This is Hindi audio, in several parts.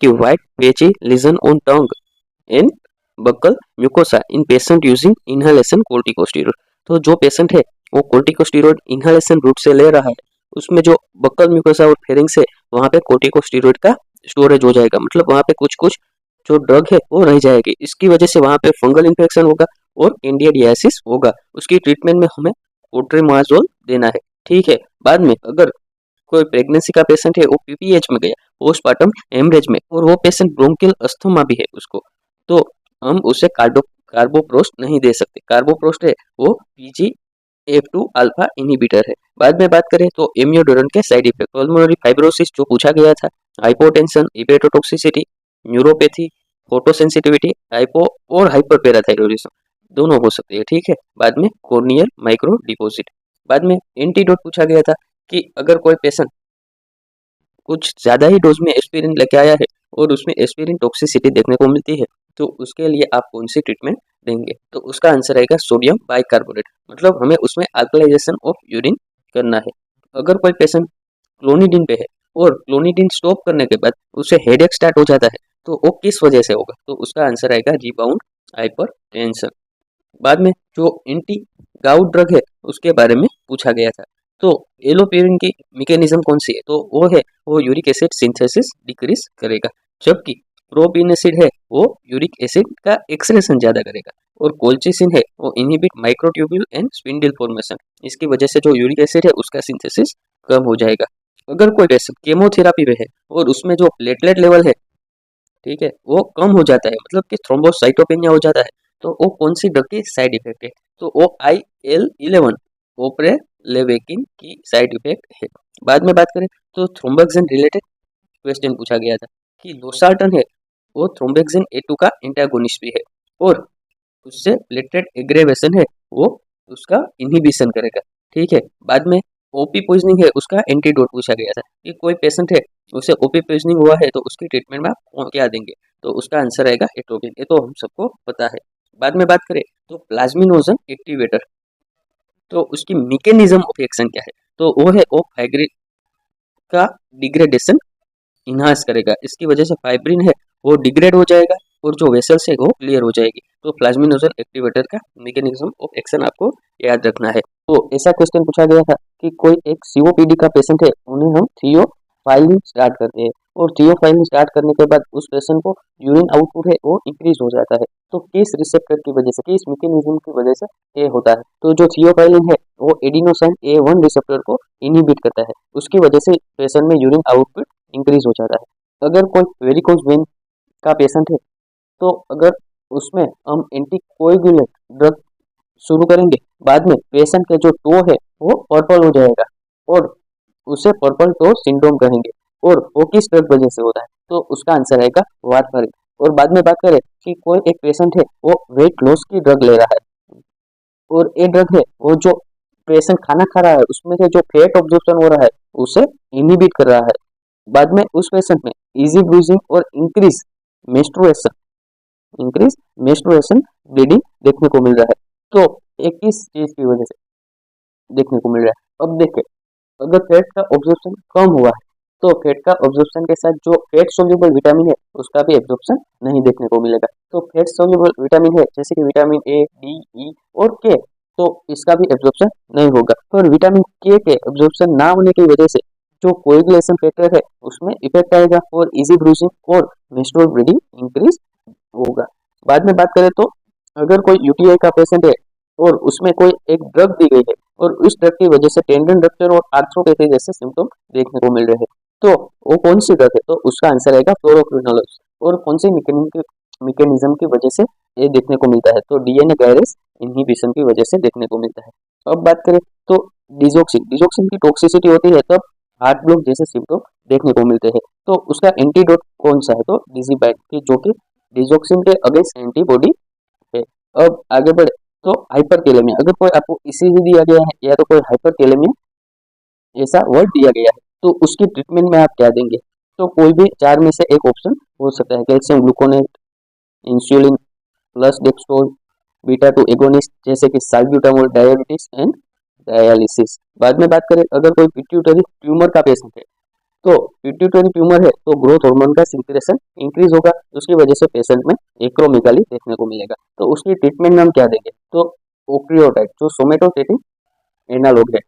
कि white patchy lesion on tongue and buccal mucosa in patient using inhalation corticosteroid. तो जो पेशेंट है वो कोर्टिकोस्टेरॉइड इनहेलेशन रूट से ले रहा है, उसमें जो बकल म्यूकोसा और फेरिंग्स है वहाँ पे कोर्टिकोस्टेरॉइड का स्टोरेज हो जाएगा, मतलब वहाँ पे कुछ कुछ जो ड्रग है वो रह जाएगी। इसकी वजह से वहाँ पे फंगल इन्फेक्शन होगा और कैंडिडियासिस होगा। उसकी ट्रीटमेंट में हमें ओट्रिमाजोल देना है, ठीक है। बाद में अगर कोई प्रेगनेंसी का पेशेंट है वो पीपीएच में गया, पोस्टमार्टम हेमरेज में, और वो पेशेंट ब्रोंकियल अस्थमा भी है उसको, तो हम उसे कार्बोप्रोस्ट नहीं दे सकते। कार्बोप्रोस्ट है वो PGF2 अल्फा इनहिबिटर है। बाद में बात करें तो एम्योडोरन के साइड इफेक्ट, पल्मोनरी फाइब्रोसिस जो पूछा गया था, hypotension, hepatotoxicity, neuropathy, photosensitivity, hypo और हाइपरपैराथायरॉयडिज्म दोनों हो सकते हैं, ठीक है। बाद में कॉर्नियल माइक्रो डिपोजिट। बाद में एंटीडोट पूछा गया था कि अगर कोई पेशेंट कुछ ज़्यादा ही डोज में एस्पिरिन लेके आया है और उसमें एस्पिरिन टॉक्सिसिटी देखने को मिलती है तो उसके लिए आप कौन सी ट्रीटमेंट देंगे, तो उसका आंसर आएगा सोडियम बाइकार्बोनेट, मतलब हमें उसमें अल्कलाइजेशन ऑफ यूरिन करना है। अगर कोई पेशेंट क्लोनिडिन पे है और क्लोनिडिन स्टॉप करने के बाद उसे हेडेक स्टार्ट हो जाता है तो वो किस वजह से होगा, तो उसका आंसर आएगा रिबाउंड हाइपरटेंशन। बाद में जो एंटी गाउट ड्रग है उसके बारे में पूछा गया था, तो एलोपेरिन की मैकेनिज्म कौन सी है, तो वो यूरिक एसिड सिंथेसिस डिक्रीज करेगा, जबकि प्रोपिनेसिड है वो यूरिक एसिड का एक्सक्रीशन ज्यादा करेगा, और कोल्चिसिन है वो inhibit microtubule and spindle formation. इसकी वजह से जो यूरिक एसिड है उसका सिंथेसिस कम हो जाएगा। अगर कोई पेशेंट केमोथेरापी पे है और उसमें जो प्लेटलेट लेवल है, ठीक है, वो कम हो जाता है, मतलब कि थ्रोम्बोसाइटोपेनिया हो जाता है, तो वो कौन सी ड्रग की साइड इफेक्ट है, तो वो IL-11 ओप्रेलेवेकिन की साइड इफेक्ट है। बाद में बात करें तो थ्रोम्बोक्सिन रिलेटेड क्वेश्चन पूछा गया था कि लोसार्टन है वो थ्रोम्बोक्सिन A2 का एंटागोनिस्ट भी है, और उससे प्लेटलेट एग्रेवेशन है वो उसका इनहिबिशन करेगा, ठीक है। बाद में ओपी पॉइजनिंग है उसका एंटीडोट पूछा गया था कि कोई पेशेंट है उसे ओपी पॉइजनिंग हुआ है तो उसकी ट्रीटमेंट में आप क्या देंगे, तो उसका आंसर आएगा एट्रोपिन, ये तो हम सबको पता है। बाद में बात करें तो प्लाज्मिनोजन एक्टिवेटर, तो उसकी मैकेनिज्म ऑफ एक्शन क्या है, तो वो है वो फाइब्रिन का डिग्रेडेशन इनहांस करेगा, इसकी वजह से फाइब्रिन है वो डिग्रेड हो जाएगा और जो वेसल्स है वो क्लियर हो जाएगी। तो प्लाज्मिनोजन एक्टिवेटर का मैकेनिज्म ऑफ एक्शन आपको याद रखना है। तो ऐसा क्वेश्चन पूछा गया था कि कोई एक सीओपीडी का पेशेंट है, उन्हें हम थियोफाइलिन स्टार्ट करते हैं, और थियोफाइलिन स्टार्ट करने के बाद उस पेशेंट को यूरिन आउटपुट है वो इंक्रीज हो जाता है, तो किस रिसेप्टर की वजह से, किस मैकेनिज्म की वजह से ये होता है, तो जो थियोफाइलिन है वो एडिनोसाइन A1 रिसेप्टर को इनहिबिट करता है, उसकी वजह से पेशेंट में यूरिन आउटपुट इंक्रीज हो जाता है। अगर कोई वेरिकोज वेन का पेशेंट है तो अगर उसमें हम एंटीकोएगुलेंट ड्रग शुरू करेंगे, बाद में पेशेंट के जो टो है वो पर्पल हो जाएगा और उसे पर्पल टो सिंड्रोम कहेंगे, और वो किस ड्रग वजह से होता है, तो उसका आंसर आएगा वारफारिन। और बाद में बात करें कि कोई एक पेशेंट है वो वेट लॉस की ड्रग ले रहा है, और ये ड्रग है वो जो पेशेंट खाना खा रहा है उसमें से जो फैट ऑब्जॉर्प्शन हो रहा है उसे इनहिबिट कर रहा है। बाद में उस पेशेंट में इजी ब्रूजिंग और इंक्रीज मेंस्ट्रुएशन ब्लीडिंग देखने को मिल रहा है, तो एक किस चीज की वजह से देखने को मिल रहा है। अब देखें, अगर फैट का ऑब्जॉर्प्शन कम हुआ है तो फैट का ऑब्जॉर्प्शन के साथ जो फैट सोल्यूबल विटामिन है उसका भी एब्जॉर्प्शन नहीं देखने को मिलेगा। तो फैट सोल्यूबल विटामिन है जैसे कि विटामिन A, D, E और K, तो इसका भी एब्जॉर्प्शन नहीं होगा। और विटामिन K के एब्जॉर्प्शन ना होने की वजह से जो कोएगुलेशन फैक्टर है उसमें इफेक्ट आएगा और इजी ब्रूजिंग और मेंस्ट्रुअल ब्लीडिंग इंक्रीज होगा। बाद में बात करें तो अगर कोई यूटीआई का पेशेंट है और उसमें कोई एक ड्रग दी गई है और उस ड्रग की वजह से टेंडन रप्चर और आर्थ्रोपैथी जैसे सिम्टम देखने को मिल रहे हैं, तो वो कौन सी ड्रग है, तो उसका आंसर आएगा फ्लोरोक्विनोलोल। और कौन सी मैकेनिज्म की वजह से ये देखने को मिलता है, तो डीएनए गायरेज इनहिबिशन की वजह से देखने को मिलता है। अब बात करें तो डिजोक्सिन की टॉक्सिसिटी होती है तब हार्ट ब्लॉक जैसे सिम्टम देखने को मिलते हैं, तो उसका एंटीडोट कौन सा है, तो डिजिबाइड की, जो कि डिजोक्सिन के अगेंस्ट एंटीबॉडी है। अब आगे बढ़े तो हाइपरकैलेमिया, अगर कोई आपको इसीजी दिया गया है या तो कोई हाइपरकैलेमिया ऐसा वर्ड दिया गया है तो उसकी ट्रीटमेंट में आप क्या देंगे, तो कोई भी चार में से एक ऑप्शन हो सकता है, calcium gluconate, insulin plus dextrose, beta 2 agonist जैसे कि साल्ब्यूटामोल, डायबिटीज एंड डायलिसिस। बाद में बात करें अगर कोई पिट्यूटरी ट्यूमर का पेशेंट है तो पिट्यूटरी ट्यूमर है तो ग्रोथ हार्मोन का सिक्रेशन इंक्रीज होगा, उसकी वजह से पेशेंट में एक्रोमेगाली देखने को मिलेगा। तो उसकी ट्रीटमेंट में हम क्या देंगे, तो ओक्रियोटाइड जो सोमेटोस्टेटिन एनालॉग है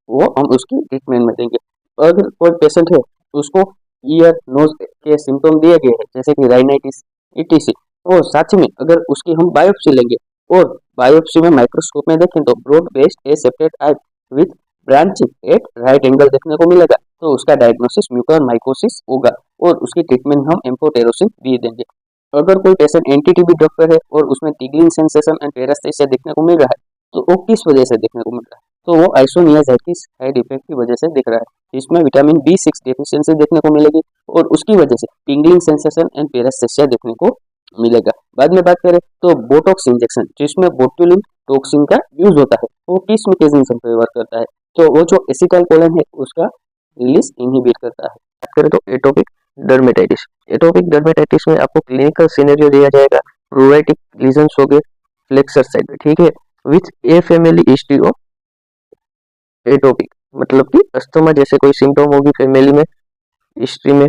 वो हम उसकी ट्रीटमेंट में देंगे। अगर कोई पेशेंट है उसको ईयर नोज के सिम्टम दिए गए हैं जैसे कि राइनाइटिस ईटीसी, और साथ में अगर उसकी हम बायोप्सी लेंगे और बायोप्सी में माइक्रोस्कोप में देखें तो broad based aseptate eye with branching at right angle देखने को मिलेगा, तो उसका डायग्नोसिस म्यूकर माइकोसिस होगा और उसकी ट्रीटमेंट हम एम्फोटेरोसिन भी देंगे। अगर कोई पेशेंट एंटी-टीबी डॉक्टर है और उसमें टिगलिंग सेंसेशन एंड पेरास्थेसिया देखने को मिल रहा है, तो वो किस वजह से देखने को मिल रहा है, तो वो आइसोनियाजाइटिस साइड इफेक्ट की वजह से दिख रहा है, जिसमें विटामिन B6 डेफिशिएंसी देखने को मिलेगी और उसकी वजह से टिंगलिंग सेंसेशन एंड पेरास्थेसिया देखने को मिलेगा। बाद में बात करें तो बोटॉक्स इंजेक्शन जिसमें बोटुलिन टॉक्सिन का यूज होता है, वो किस मैकेनिज्म पे वर्क करता है, तो वो जो एसिटाइलकोलाइन है उसका रिलीज इनहिबिट करता है। बात करें तो एटोपिक डर्मेटाइटिस, एटोपिक डर्मेटाइटिस में आपको क्लिनिकल सिनेरियो दिया जाएगा, प्रोराइटिक लीजन्स हो गए फ्लेक्सर साइड में, ठीक है, which a family history of atopic, मतलब कि अस्थमा जैसे कोई सिम्टम होगी फैमिली में हिस्ट्री में।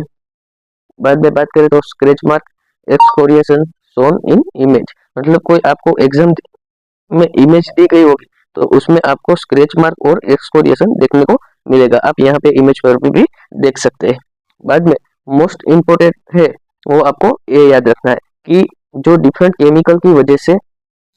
बाद में बात करें तो scratch mark exfoliation shown in image, मतलब कोई आपको एग्जाम में इमेज दी गई होगी तो उसमें आपको स्क्रैच मार्क और एक्सफोलिएशन देखने को मिलेगा, आप यहाँ पे इमेज पर भी देख सकते हैं। बाद में मोस्ट इम्पोर्टेंट है वो आपको ये याद रखना है कि जो डिफरेंट केमिकल की वजह से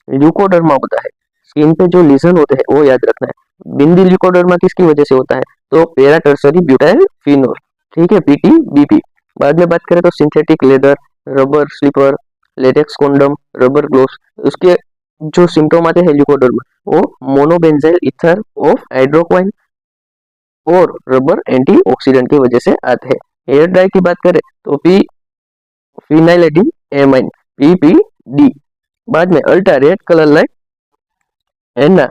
ल्यूकोडर्मा होता है, स्किन पे जो लीजन होते हैं वो याद रखना है। बिंदी ल्यूकोडर्मा किसकी वजह से होता है, तो पैरा टर्सरी ब्यूटाइल फिनोल, ठीक है, PTBP। बाद में बात करें तो synthetic leather, rubber slipper, latex condom, rubber gloves, उसके जो सिम्टम आते हैं ल्यूकोडर्मा वो मोनोबेंजाइल ईथर ऑफ हाइड्रोक्वाइन और रबर एंटीऑक्सीडेंट की वजह से आते हैं। हेयर ड्राई की बात करें तो फिनाइलिडिन एमाइन PPD। बाद में अल्ट्रा रेड कलर लाइट है ना,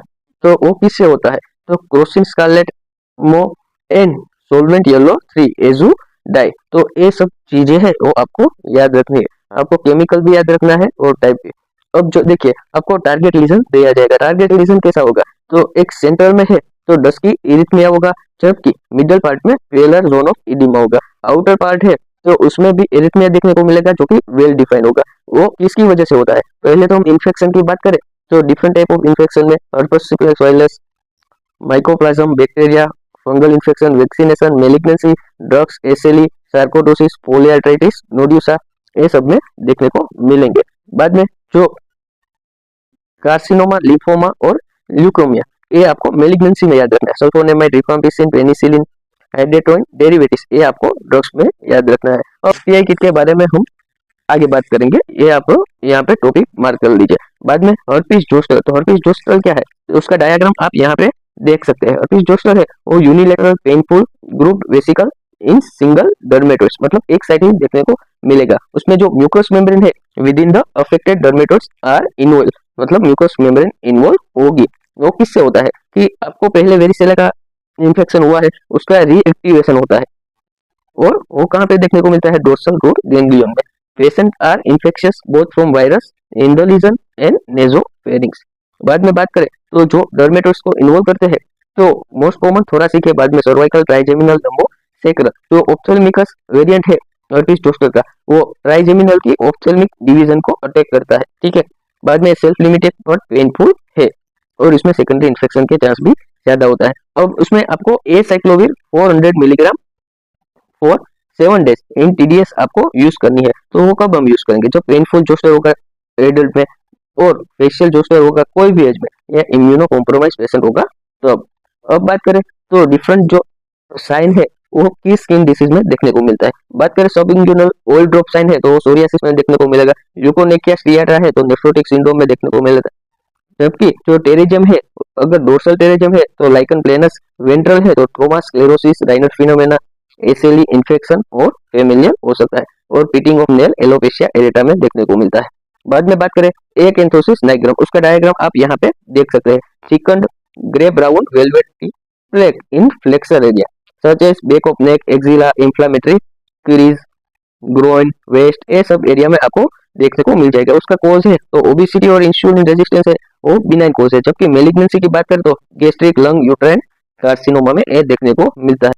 तो वो किससे होता है, तो crocein scarlet MO and solvent yellow 3 azo dye, तो ये सब चीजें हैं वो आपको याद रखनी है, आपको केमिकल भी याद रखना है और टाइप भी। अब जो देखिए आपको टारगेट लीजन दिया जाएगा, टारगेट लीजन कैसा होगा, तो एक सेंटर में है तो डस्की इरिथमिया होगा, जबकि मिडल पार्ट में वेलर जोन ऑफ इडिमा होगा, आउटर पार्ट है तो उसमें भी इरिथमिया देखने को मिलेगा जो कि वेल डिफाइन होगा। वो किसकी वजह से होता है, पहले तो हम इन्फेक्शन की बात करें तो डिफरेंट टाइप ऑफ इन्फेक्शन में herpes simplex virus, mycoplasma bacteria, fungal infection, vaccination, malignancy, drugs, SLE, sarcoidosis, polyarteritis nodosa, ये सब में देखने को मिलेंगे। बाद में जो कार्सिनोमा, लिम्फोमा और ल्यूकोमिया, ये आपको मैलिग्नेंसी में याद रखना है, सल्फोनेमाइड, रिफाम्पिसिन, पेनिसिलिन, हाइड्रेटोइन डेरिवेटिव्स, ये आपको ड्रग्स में याद रखना है। और पीआई किट के बारे में हम आगे बात करेंगे, ये आप यहाँ पे टॉपिक मार्क कर लीजिए। बाद में हर्पिस जोस्टर, तो हर्पिस जोस्टर क्या है, तो उसका डायग्राम आप यहाँ पे देख सकते हैं। हर्पिस जोस्टर है वो unilateral painful group vesicle in single dermatomes, मतलब एक साइड ही देखने को मिलेगा, उसमें जो म्यूकस मेम्ब्रेन है with in the affected dermatomes are involve, मतलब म्यूकस मेम्ब्रेन इन्वॉल्व होगी। वो किससे होता है कि आपको पहले वेरिसेला का इन्फेक्शन हुआ है उसका रीएक्टिवेशन होता है, और वो कहाँ पे देखने को मिलता है, डोर्सल रूट गैंग्लियन में। Patient are infectious both from virus in the lesion and nasopharynx. बाद में बात करें तो जो डर्मेटोइड्स को इन्वॉल्व करते हैं तो मोस्ट कॉमन थोरासिक है, बाद में सर्वाइकल, ट्राइजेमिनल, लंबोसेक्रल। जो ऑप्थेल्मिकस वेरिएंट है हर्पिस जोस्टर का वो ट्राइजेमिनल की ऑप्थेल्मिक डिवीजन को अटैक करता है, ठीक है। बाद में सेल्फ लिमिटेड बट पेनफुल है और इसमें सेकेंडरी इन्फेक्शन के चांस भी ज्यादा होता है। अब उसमें आपको acyclovir 400 milligram for 7 days in TDS आपको यूज करनी है, तो वो कब हम यूज करेंगे, जब पेनफुल जोस्टर होगा एडल्ट में और फेशियल जोस्टर होगा कोई भी एज में या इम्यूनो कॉम्प्रोमाइज पेशेंट होगा तो। अब बात करें तो डिफरेंट जो साइन है वो किस स्किन डिसीज में देखने को मिलता है। बात करें सब इंग्यूनल ऑयल ड्रॉप साइन है तो वो सोरियासिस में देखने को मिलेगा, ल्यूकोनेकिया स्ट्रिएटा है तो नेफ्रोटिक सिंड्रोम में देखने को मिलेगा, जबकि जो टेरिज्म है अगर डोर्सल टेरिज्म है तो लाइकन प्लेनस, वेंट्रल है तो trauma sclerosis, Raynaud phenomena, SLE infection और फेमिलियल हो सकता है, और pitting of nail alopecia areata में देखने को मिलता है। बाद में बात करें एक एंथोसिस नाइग्राम, उसका डायग्राम आप यहाँ पे देख सकते हैं, chicken grey brown velvet plaque in flexor area such as back of neck, axilla, inflammatory crease, groin, waist, ये सब एरिया में आपको देखने को मिल जाएगा। उसका कॉज है तो ओबेसिटी और इंसुलिन रेजिस्टेंस है वो बिनाइन कॉज है, जबकि मैलिग्नेंसी की बात करें तो गैस्ट्रिक, लंग, यूट्राइन कार्सिनोमा में ये देखने को मिलता है।